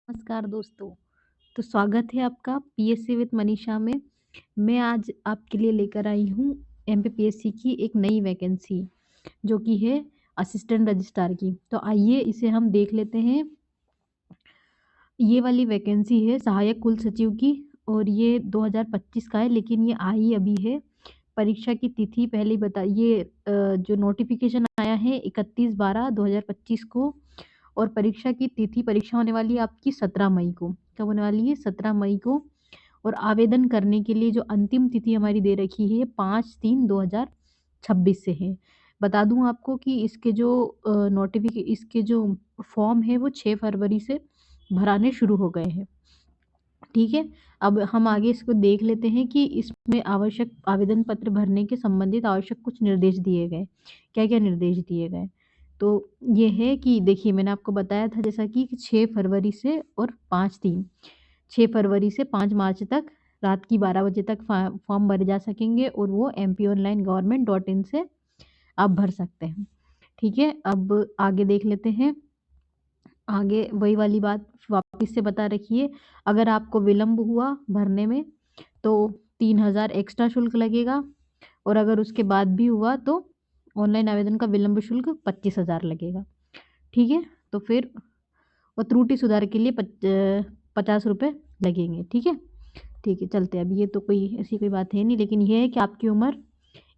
नमस्कार दोस्तों। तो स्वागत है आपका पीएससी विद मनीषा में। मैं आज आपके लिए लेकर आई हूँ एमपीपीएससी की एक नई वैकेंसी जो कि है असिस्टेंट रजिस्ट्रार की। तो आइए इसे हम देख लेते हैं। ये वाली वैकेंसी है सहायक कुल सचिव की और ये 2025 का है, लेकिन ये आई अभी है। परीक्षा की तिथि पहले ही बता, ये जो नोटिफिकेशन आया है 31/12/2025 को। और परीक्षा की तिथि, परीक्षा होने वाली है आपकी 17 मई को। कब होने वाली है? 17 मई को। और आवेदन करने के लिए जो अंतिम तिथि हमारी दे रखी है 5/3/2026 से है। बता दूं आपको कि इसके जो इसके जो फॉर्म है वो 6 फरवरी से भराने शुरू हो गए हैं। ठीक है। अब हम आगे इसको देख लेते हैं कि इसमें आवश्यक आवेदन पत्र भरने के संबंधित आवश्यक कुछ निर्देश दिए गए। क्या-क्या निर्देश दिए गए? तो ये है कि देखिए, मैंने आपको बताया था जैसा कि 6 फरवरी से और 6 फरवरी से 5 मार्च तक रात की 12 बजे तक फॉर्म भरे जा सकेंगे और वो mponline.government.in से आप भर सकते हैं। ठीक है। अब आगे देख लेते हैं। आगे वही वाली बात वापस से बता रखी है। अगर आपको विलंब हुआ भरने में तो 3000 एक्स्ट्रा शुल्क लगेगा, और अगर उसके बाद भी हुआ तो ऑनलाइन आवेदन का विलंब शुल्क 25,000 लगेगा। ठीक है। तो फिर और त्रुटि सुधार के लिए 50 रुपये लगेंगे। ठीक है। ठीक है, चलते हैं। अब ये तो कोई ऐसी कोई बात है नहीं, लेकिन यह है कि आपकी उम्र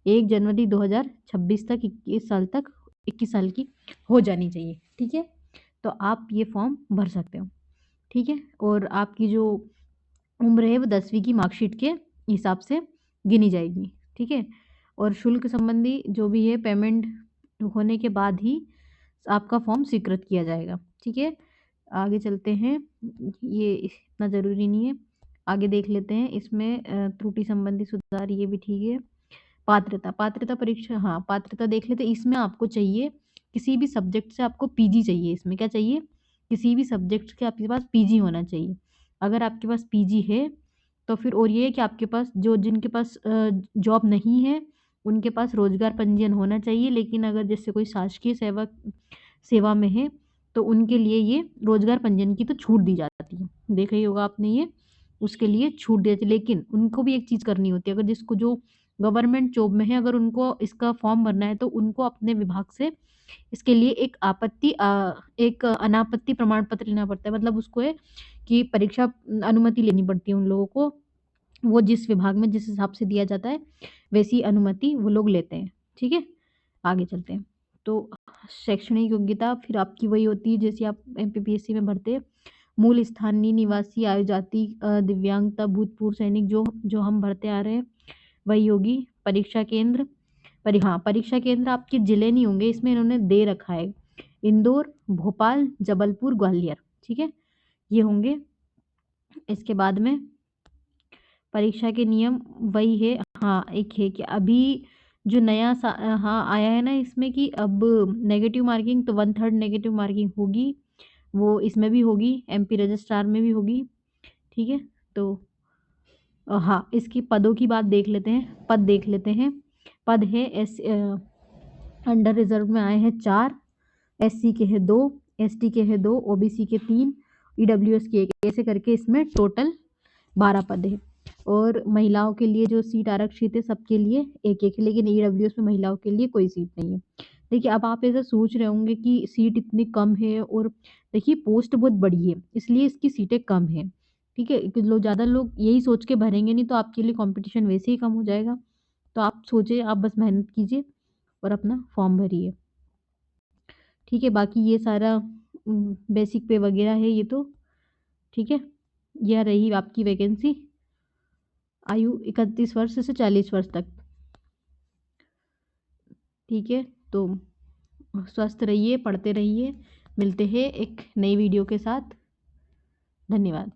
1 जनवरी 2026 तक 21 साल की हो जानी चाहिए। ठीक है। तो आप ये फॉर्म भर सकते हो। ठीक है। और आपकी जो उम्र है वो 10वीं की मार्कशीट के हिसाब से गिनी जाएगी। ठीक है। और शुल्क संबंधी जो भी है पेमेंट होने के बाद ही आपका फॉर्म स्वीकृत किया जाएगा। ठीक है। आगे चलते हैं। ये इतना ज़रूरी नहीं है, आगे देख लेते हैं। इसमें त्रुटि संबंधी सुधार ये भी ठीक है। पात्रता परीक्षा, हाँ, पात्रता देख लेते हैं। इसमें आपको चाहिए किसी भी सब्जेक्ट से आपको पीजी चाहिए। इसमें क्या चाहिए? किसी भी सब्जेक्ट के आपके पास पीजी होना चाहिए। अगर आपके पास पीजी है तो फिर, और ये है कि आपके पास जिनके पास जॉब नहीं है उनके पास रोजगार पंजीयन होना चाहिए। लेकिन अगर जैसे कोई शासकीय सेवा में है तो उनके लिए ये रोजगार पंजीयन की तो छूट दी जाती है। देखा ही होगा आपने ये, उसके लिए छूट दी जाती है। लेकिन उनको भी एक चीज़ करनी होती है, अगर जिसको जो गवर्नमेंट जॉब में है, अगर उनको इसका फॉर्म भरना है तो उनको अपने विभाग से इसके लिए एक अनापत्ति प्रमाण पत्र लेना पड़ता है। मतलब उसको है कि परीक्षा अनुमति लेनी पड़ती है उन लोगों को। वो जिस विभाग में जिस हिसाब से दिया जाता है वैसी अनुमति वो लोग लेते हैं। ठीक है। आगे चलते हैं। तो शैक्षणिक योग्यता फिर आपकी वही होती है जैसे आप एमपीपीएससी में भरते हैं। मूल स्थानीय निवासी, आयु, जाति, दिव्यांगता, भूतपूर्व सैनिक जो जो हम भरते आ रहे हैं वही होगी। परीक्षा केंद्र, हाँ, परीक्षा केंद्र आपके जिले नहीं होंगे, इसमें इन्होंने दे रखा है इंदौर, भोपाल, जबलपुर, ग्वालियर। ठीक है, ये होंगे। इसके बाद में परीक्षा के नियम वही है। हाँ, एक है कि अभी जो हाँ आया है ना इसमें कि अब नेगेटिव मार्किंग, तो 1/3 नेगेटिव मार्किंग होगी, वो इसमें भी होगी, एमपी रजिस्ट्रार में भी होगी। ठीक है। तो हाँ, इसकी पदों की बात देख लेते हैं। पद देख लेते हैं। पद है अंडर रिजर्व में आए हैं 4, एससी के हैं 2, एसटी के हैं 2, ओबीसी के 3, ईडब्ल्यूएस के 1, ऐसे करके इसमें टोटल 12 पद है। और महिलाओं के लिए जो सीट आरक्षित है सबके लिए एक एक है, लेकिन ईडब्ल्यूएस में महिलाओं के लिए कोई सीट नहीं है। देखिए, अब आप ऐसा सोच रहे होंगे कि सीट इतनी कम है, और देखिए पोस्ट बहुत बड़ी है इसलिए इसकी सीटें कम है। ठीक है, कि ज़्यादा लोग यही सोच के भरेंगे नहीं तो आपके लिए कंपटीशन वैसे ही कम हो जाएगा। तो आप सोचिए, आप बस मेहनत कीजिए और अपना फॉर्म भरिए। ठीक है, बाकी ये सारा बेसिक पे वगैरह है ये तो। ठीक है, यह रही आपकी वैकेंसी। आयु 31 वर्ष से 40 वर्ष तक। ठीक है। तो स्वस्थ रहिए, पढ़ते रहिए। मिलते हैं एक नई वीडियो के साथ। धन्यवाद।